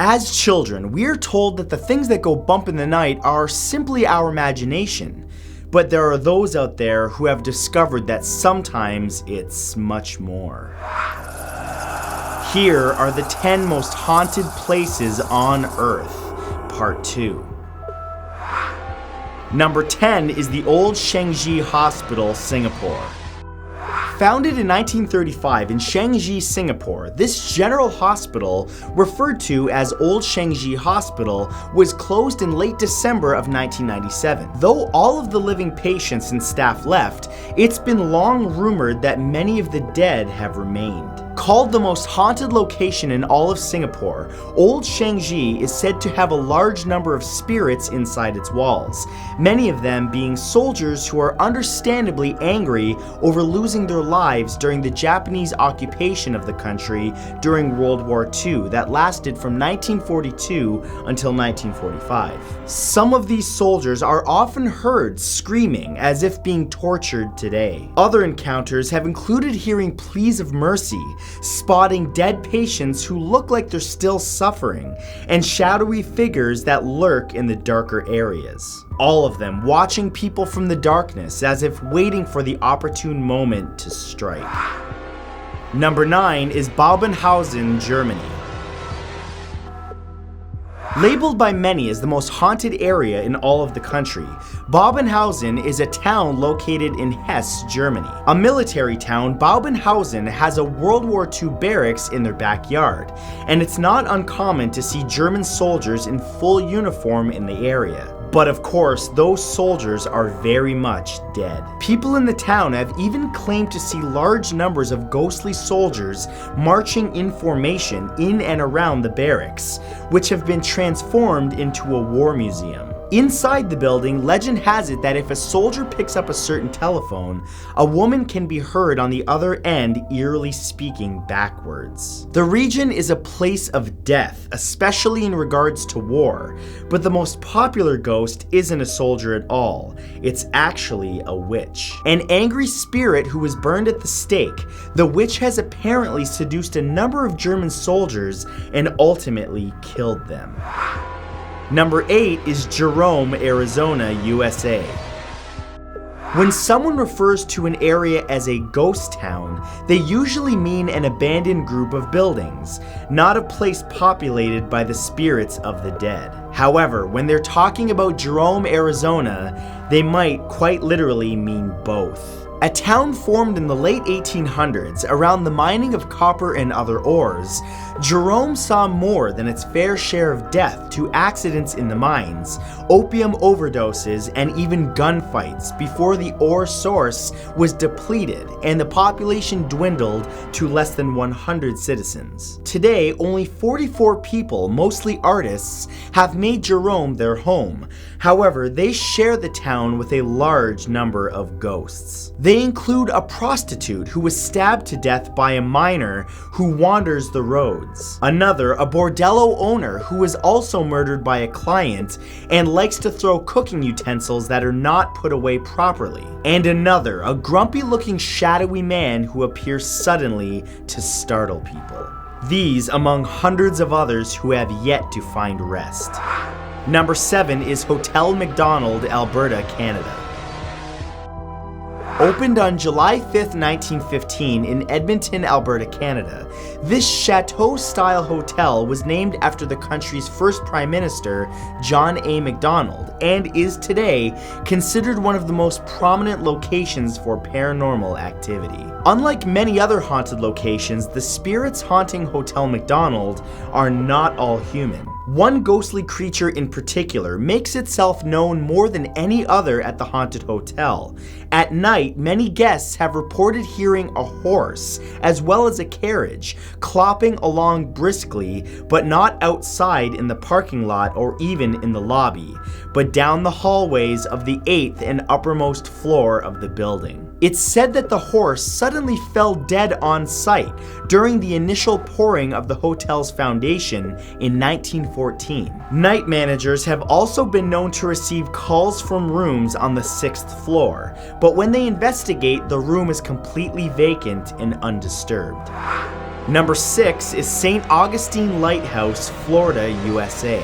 As children, we are told that the things that go bump in the night are simply our imagination. But there are those out there who have discovered that sometimes it's much more. Here are the 10 most haunted places on Earth, Part 2. Number 10 is the Old Changi Hospital, Singapore. Founded in 1935 in Changi, Singapore, this general hospital, referred to as Old Changi Hospital, was closed in late December of 1997. Though all of the living patients and staff left, it's been long rumored that many of the dead have remained. Called the most haunted location in all of Singapore, Old Changi is said to have a large number of spirits inside its walls, many of them being soldiers who are understandably angry over losing their lives during the Japanese occupation of the country during World War II that lasted from 1942 until 1945. Some of these soldiers are often heard screaming as if being tortured today. Other encounters have included hearing pleas of mercy, spotting dead patients who look like they're still suffering, and shadowy figures that lurk in the darker areas. All of them watching people from the darkness as if waiting for the opportune moment to strike. Number 9 is Bhangarh, Germany. Labeled by many as the most haunted area in all of the country, Bhangarh is a town located in Hesse, Germany. A military town, Bhangarh has a World War II barracks in their backyard, and it's not uncommon to see German soldiers in full uniform in the area. But of course, those soldiers are very much dead. People in the town have even claimed to see large numbers of ghostly soldiers marching in formation in and around the barracks, which have been transformed into a war museum. Inside the building, legend has it that if a soldier picks up a certain telephone, a woman can be heard on the other end eerily speaking backwards. The region is a place of death, especially in regards to war, but the most popular ghost isn't a soldier at all. It's actually a witch. An angry spirit who was burned at the stake, the witch has apparently seduced a number of German soldiers and ultimately killed them. Number 8 is Jerome, Arizona, USA. When someone refers to an area as a ghost town, they usually mean an abandoned group of buildings, not a place populated by the spirits of the dead. However, when they're talking about Jerome, Arizona, they might quite literally mean both. A town formed in the late 1800s around the mining of copper and other ores, Jerome saw more than its fair share of death to accidents in the mines, opium overdoses, and even gunfights before the ore source was depleted and the population dwindled to less than 100 citizens. Today, only 44 people, mostly artists, have made Jerome their home. However, they share the town with a large number of ghosts. They include a prostitute who was stabbed to death by a miner who wanders the roads. Another, a bordello owner who was also murdered by a client and likes to throw cooking utensils that are not put away properly. And another, a grumpy-looking shadowy man who appears suddenly to startle people. These among hundreds of others who have yet to find rest. Number 7 is Hotel MacDonald, Alberta, Canada. Opened on July 5th, 1915 in Edmonton, Alberta, Canada, this chateau-style hotel was named after the country's first Prime Minister, John A. MacDonald, and is today considered one of the most prominent locations for paranormal activity. Unlike many other haunted locations, the spirits haunting Hotel MacDonald are not all human. One ghostly creature in particular makes itself known more than any other at the haunted hotel. At night, many guests have reported hearing a horse, as well as a carriage, clopping along briskly, but not outside in the parking lot or even in the lobby, but down the hallways of the 8th and uppermost floor of the building. It's said that the horse suddenly fell dead on site during the initial pouring of the hotel's foundation in 1914. Night managers have also been known to receive calls from rooms on the 6th floor, but when they investigate, the room is completely vacant and undisturbed. Number 6 is St. Augustine Lighthouse, Florida, USA.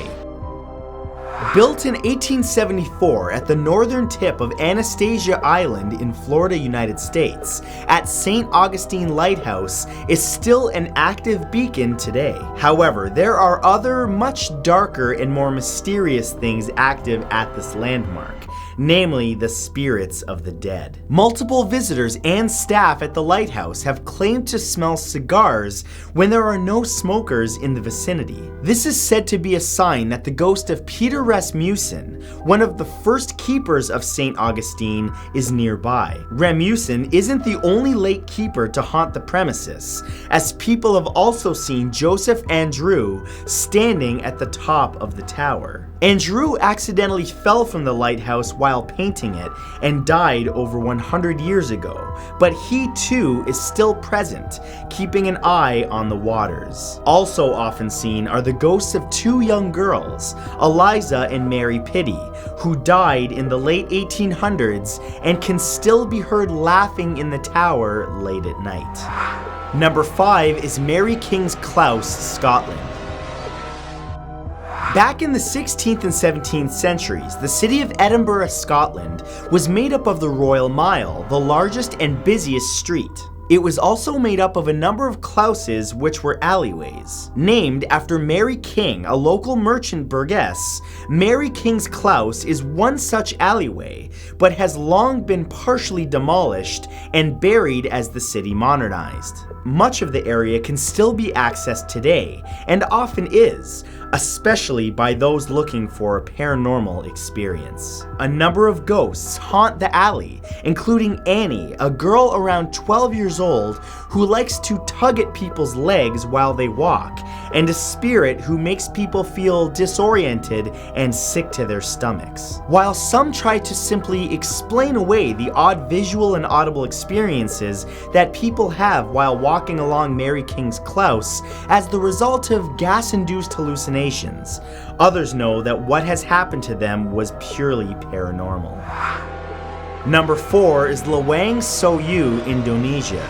Built in 1874 at the northern tip of Anastasia Island in Florida, United States, at St. Augustine Lighthouse is still an active beacon today. However, there are other, much darker and more mysterious things active at this landmark, namely the spirits of the dead. Multiple visitors and staff at the lighthouse have claimed to smell cigars when there are no smokers in the vicinity. This is said to be a sign that the ghost of Peter Rasmussen, one of the first keepers of St. Augustine, is nearby. Rasmussen isn't the only late keeper to haunt the premises, as people have also seen Joseph Andrew standing at the top of the tower. Andrew accidentally fell from the lighthouse while painting it and died over 100 years ago, but he too is still present, keeping an eye on the waters. Also often seen are the ghosts of two young girls, Eliza and Mary Pitty, who died in the late 1800s and can still be heard laughing in the tower late at night. Number 5 is Mary King's Close, Scotland. Back in the 16th and 17th centuries, the city of Edinburgh, Scotland, was made up of the Royal Mile, the largest and busiest street. It was also made up of a number of clouses, which were alleyways. Named after Mary King, a local merchant burgess, Mary King's Close is one such alleyway, but has long been partially demolished and buried as the city modernized. Much of the area can still be accessed today, and often is, especially by those looking for a paranormal experience. A number of ghosts haunt the alley, including Annie, a girl around 12 years old who likes to tug at people's legs while they walk, and a spirit who makes people feel disoriented and sick to their stomachs. While some try to simply explain away the odd visual and audible experiences that people have while walking along Mary King's Close as the result of gas-induced hallucinations, others know that what has happened to them was purely paranormal. Number 4 is Lawang, Souk, Indonesia.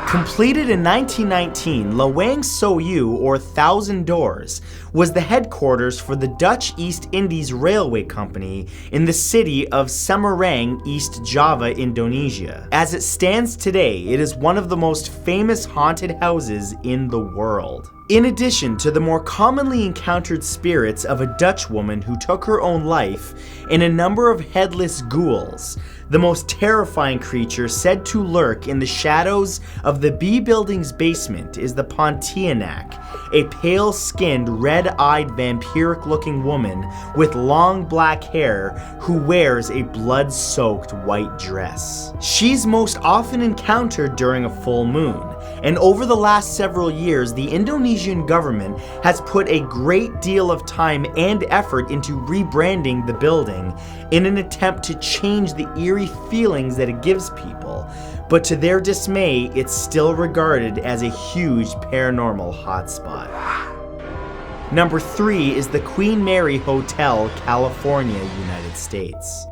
Completed in 1919, Lawang Souk, or Thousand Doors, was the headquarters for the Dutch East Indies Railway Company in the city of Semarang, East Java, Indonesia. As it stands today, it is one of the most famous haunted houses in the world. In addition to the more commonly encountered spirits of a Dutch woman who took her own life and a number of headless ghouls, the most terrifying creature said to lurk in the shadows of the B building's basement is the Pontianak, a pale-skinned, red-eyed, vampiric-looking woman with long black hair who wears a blood-soaked white dress. She's most often encountered during a full moon, and over the last several years, the Indonesian government has put a great deal of time and effort into rebranding the building in an attempt to change the eerie feelings that it gives people, but to their dismay, it's still regarded as a huge paranormal hotspot. Number 3 is the Queen Mary Hotel, California, United States.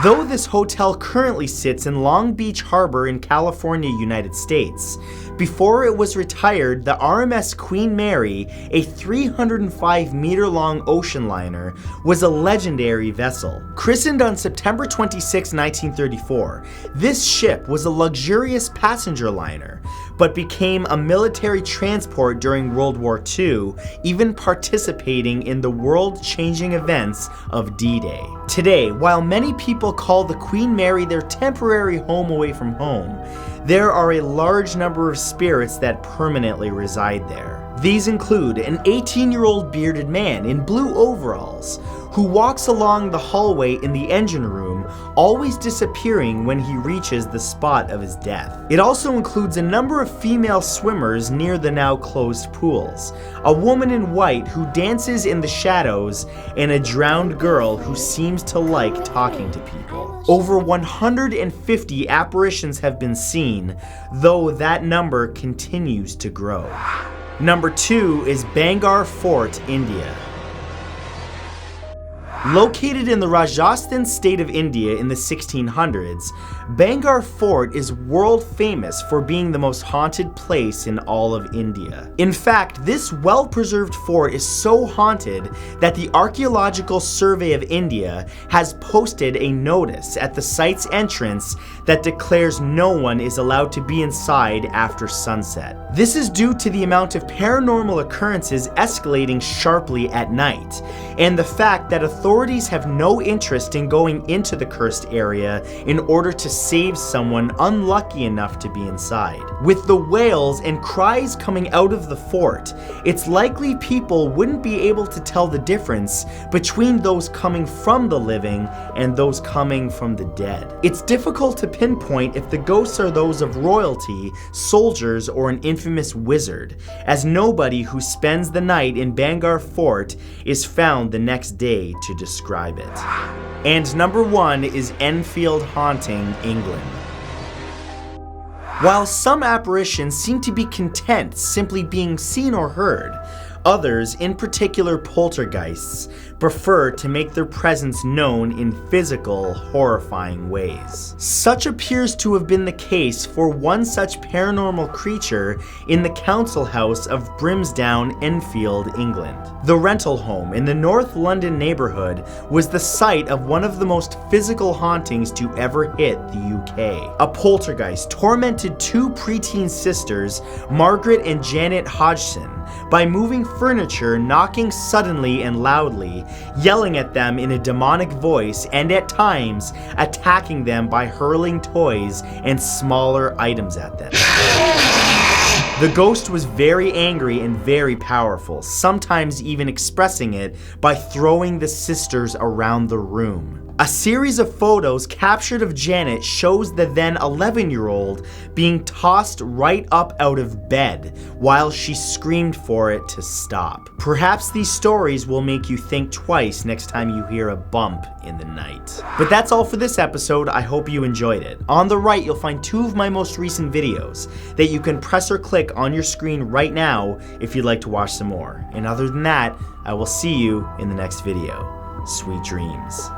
Though this hotel currently sits in Long Beach Harbor in California, United States, before it was retired, the RMS Queen Mary, a 305-meter-long ocean liner, was a legendary vessel. Christened on September 26, 1934, this ship was a luxurious passenger liner, but became a military transport during World War II, even participating in the world-changing events of D-Day. Today, while many people call the Queen Mary their temporary home away from home, there are a large number of spirits that permanently reside there. These include an 18-year-old bearded man in blue overalls who walks along the hallway in the engine room, always disappearing when he reaches the spot of his death. It also includes a number of female swimmers near the now closed pools, a woman in white who dances in the shadows, and a drowned girl who seems to like talking to people. Over 150 apparitions have been seen, though that number continues to grow. Number 2 is Bhangarh Fort, India. Located in the Rajasthan state of India in the 1600s, Bhangarh Fort is world famous for being the most haunted place in all of India. In fact, this well-preserved fort is so haunted that the Archaeological Survey of India has posted a notice at the site's entrance that declares no one is allowed to be inside after sunset. This is due to the amount of paranormal occurrences escalating sharply at night, and the fact that authorities have no interest in going into the cursed area in order to save someone unlucky enough to be inside. With the wails and cries coming out of the fort, it's likely people wouldn't be able to tell the difference between those coming from the living and those coming from the dead. It's difficult to pinpoint if the ghosts are those of royalty, soldiers, or an infamous wizard, as nobody who spends the night in Bhangarh Fort is found the next day to describe it. And number 1 is Enfield haunting, England. While some apparitions seem to be content simply being seen or heard, others, in particular poltergeists, prefer to make their presence known in physical, horrifying ways. Such appears to have been the case for one such paranormal creature in the council house of Brimsdown, Enfield, England. The rental home in the North London neighborhood was the site of one of the most physical hauntings to ever hit the UK. A poltergeist tormented two preteen sisters, Margaret and Janet Hodgson, by moving furniture, knocking suddenly and loudly, yelling at them in a demonic voice, and at times attacking them by hurling toys and smaller items at them. The ghost was very angry and very powerful, sometimes even expressing it by throwing the sisters around the room. A series of photos captured of Janet shows the then 11-year-old being tossed right up out of bed while she screamed for it to stop. Perhaps these stories will make you think twice next time you hear a bump in the night. But that's all for this episode. I hope you enjoyed it. On the right, you'll find 2 of my most recent videos that you can press or click on your screen right now if you'd like to watch some more. And other than that, I will see you in the next video. Sweet dreams.